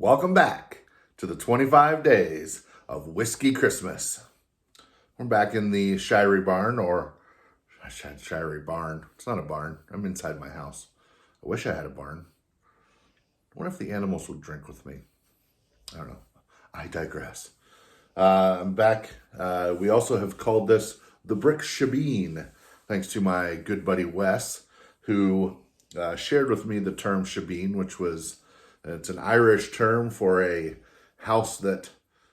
Welcome back to the 25 days of Whiskey Christmas. We're back in the Shirey Barn, or Shirey Barn. It's not a barn. I'm inside my house. I wish I had a barn. I wonder if the animals would drink with me. I don't know. I digress. I'm back. We also have called this the Brick Shebeen, thanks to my good buddy Wes, who shared with me the term shebeen, which was it's an Irish term for a house that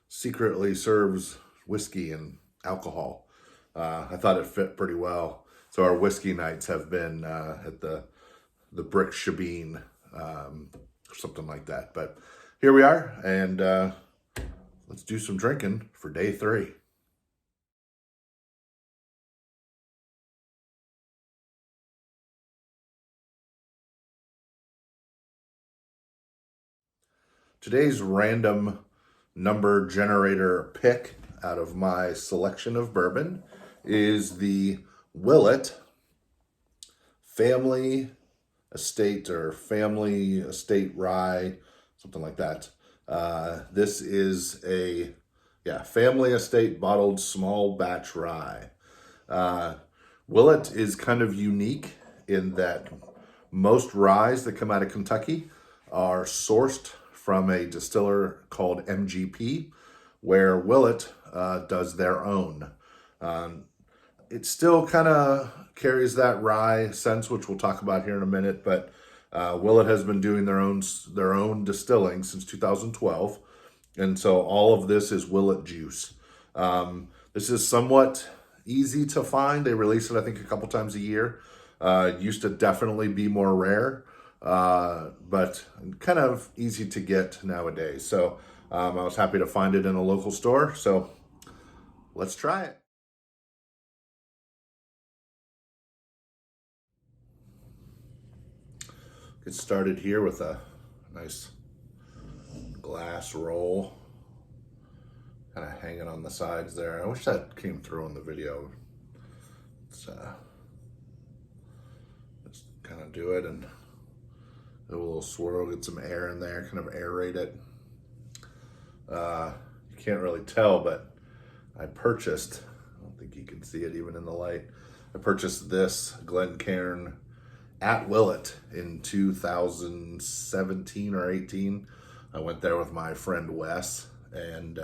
secretly serves whiskey and alcohol. I thought it fit pretty well. So our whiskey nights have been at the Brick Shebeen, or something like that. But here we are, and let's do some drinking for day 3. Today's random number generator pick out of my selection of bourbon is the Willett Family Estate or Family Estate Rye, something like that. This is a Family Estate bottled small batch rye. Willett is kind of unique in that most ryes that come out of Kentucky are sourced from a distiller called MGP, where Willett does their own. It still kind of carries that rye sense, which we'll talk about here in a minute, but Willett has been doing their own distilling since 2012, and so all of this is Willett juice. This is somewhat easy to find. They release it, I think, a couple times a year. It used to definitely be more rare, but kind of easy to get nowadays. So I was happy to find it in a local store. So let's try it. Get started here with a nice glass roll, kind of hanging on the sides there. I wish that came through in the video. Let's kind of do it and do a little swirl, get some air in there, kind of aerate it. You can't really tell, but I purchased, I don't think you can see it even in the light, I purchased this Glencairn at Willett in 2017 or 18. I went there with my friend Wes, and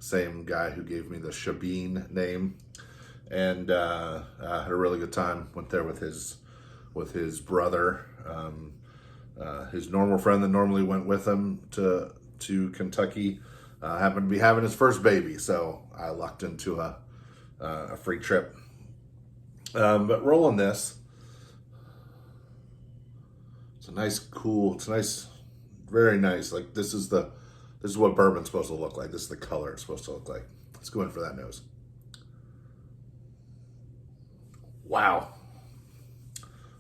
same guy who gave me the Shebeen name, and had a really good time. Went there with his brother, his normal friend that normally went with him to Kentucky. Happened to be having his first baby, so I lucked into a free trip. But rolling this, it's a nice, cool. It's nice, very nice. Like this is what bourbon's supposed to look like. This is the color it's supposed to look like. Let's go in for that nose. Wow.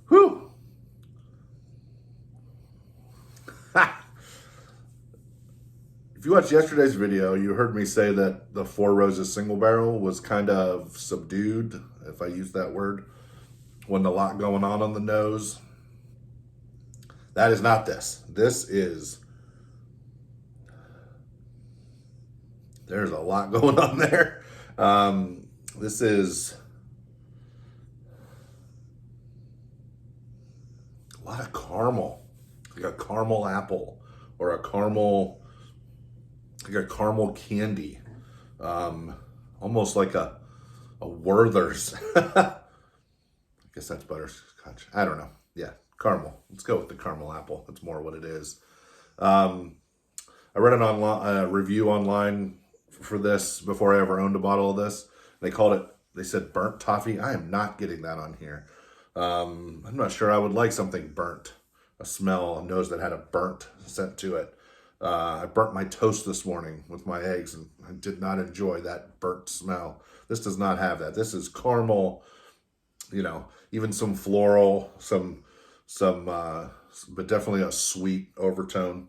Whew. If you watched yesterday's video, you heard me say that the Four Roses single barrel was kind of subdued, if I use that word. Wasn't a lot going on the nose. That is not this. This is, there's a lot going on there. This is a lot of caramel, like a caramel apple or a caramel candy, almost like a Werther's. I guess that's butterscotch. I don't know. Yeah, caramel. Let's go with the caramel apple. That's more what it is. I read an online review online for this before I ever owned a bottle of this. They said burnt toffee. I am not getting that on here. I'm not sure I would like something burnt, a nose that had a burnt scent to it. I burnt my toast this morning with my eggs, and I did not enjoy that burnt smell. This does not have that. This is caramel, even some floral, but definitely a sweet overtone.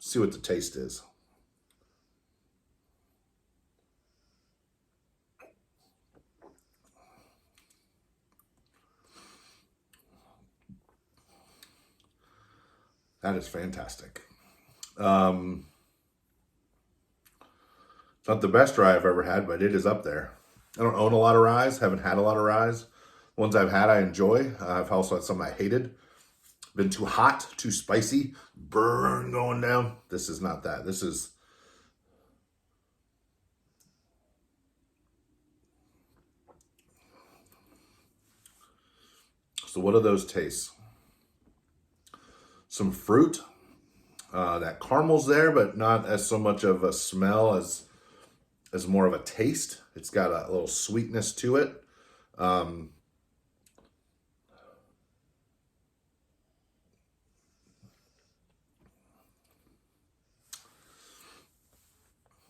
See what the taste is. That is fantastic. Um, it's not the best rye I've ever had, but it is up there. I don't own a lot of ryes, haven't had a lot of ryes. Ones I've had I enjoy. I've also had some I hated. Been too hot, too spicy, burn going down. This is not that. This is... So what are those tastes? Some fruit. That caramel's there, but not as so much of a smell as more of a taste. It's got a little sweetness to it.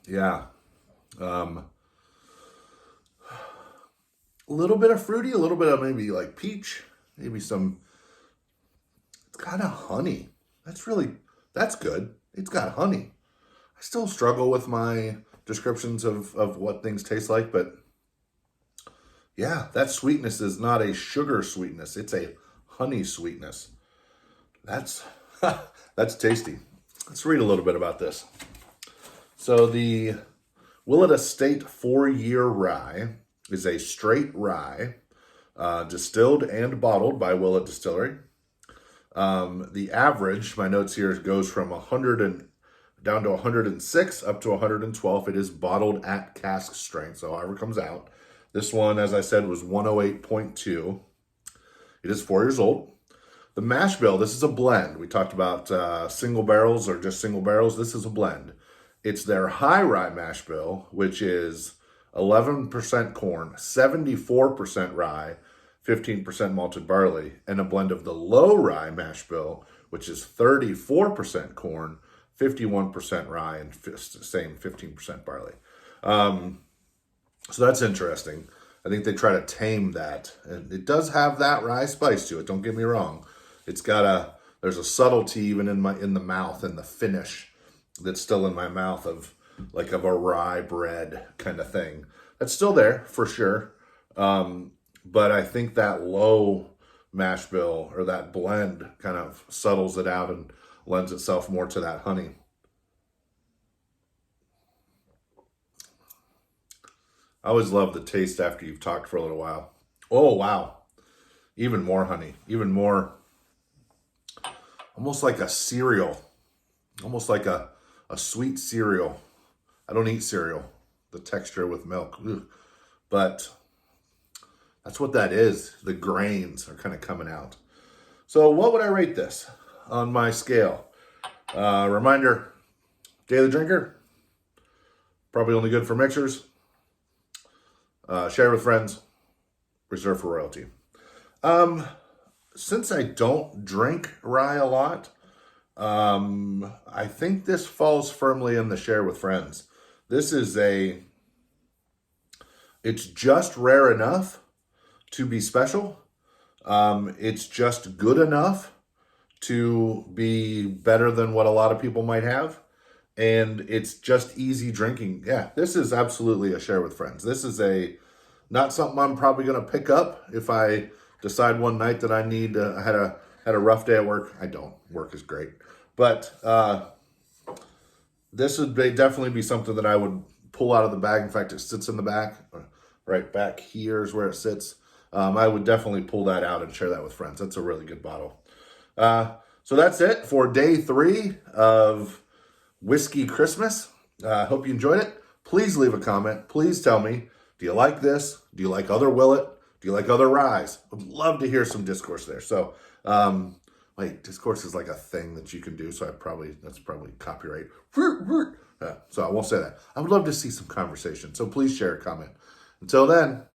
Yeah. A little bit of fruity, a little bit of maybe like peach, maybe some, it's kind of honey. That's good. It's got honey. I still struggle with my descriptions of what things taste like, but yeah, that sweetness is not a sugar sweetness. It's a honey sweetness. That's, that's tasty. Let's read a little bit about this. So the Willett Estate 4-year rye is a straight rye, distilled and bottled by Willett Distillery. The average, my notes here, goes from 100 and down to 106 up to 112. It is bottled at cask strength, so however it comes out. This one, as I said, was 108.2. It is 4 years old. The mash bill, this is a blend. We talked about single barrels or just single barrels. This is a blend. It's their high rye mash bill, which is 11% corn, 74% rye, 15% malted barley, and a blend of the low rye mash bill, which is 34% corn, 51% rye, and same 15% barley. So that's interesting. I think they try to tame that. And it does have that rye spice to it, don't get me wrong. It's got there's a subtlety even in the mouth and the finish that's still in my mouth of a rye bread kind of thing. That's still there for sure. But I think that low mash bill or that blend kind of settles it out and lends itself more to that honey. I always love the taste after you've talked for a little while. Oh, wow. Even more honey, even more, almost like a cereal, almost like a sweet cereal. I don't eat cereal, the texture with milk, but that's what that is. The grains are kind of coming out. So what would I rate this on my scale? Reminder, daily drinker, probably only good for mixers. Share with friends, reserved for royalty. Since I don't drink rye a lot, I think this falls firmly in the share with friends. This is it's just rare enough to be special. It's just good enough to be better than what a lot of people might have. And it's just easy drinking. Yeah, this is absolutely a share with friends. This is not something I'm probably going to pick up if I decide one night that I had a rough day at work. I don't. Work is great. But this would definitely be something that I would pull out of the bag. In fact, it sits in the back. Right back here is where it sits. I would definitely pull that out and share that with friends. That's a really good bottle. So that's it for day 3 of Whiskey Christmas. I hope you enjoyed it. Please leave a comment. Please tell me, do you like this? Do you like other Willett? Do you like other ryes? I'd love to hear some discourse there. So, wait, discourse is like a thing that you can do. So that's probably copyright. So I won't say that. I would love to see some conversation. So please share a comment. Until then.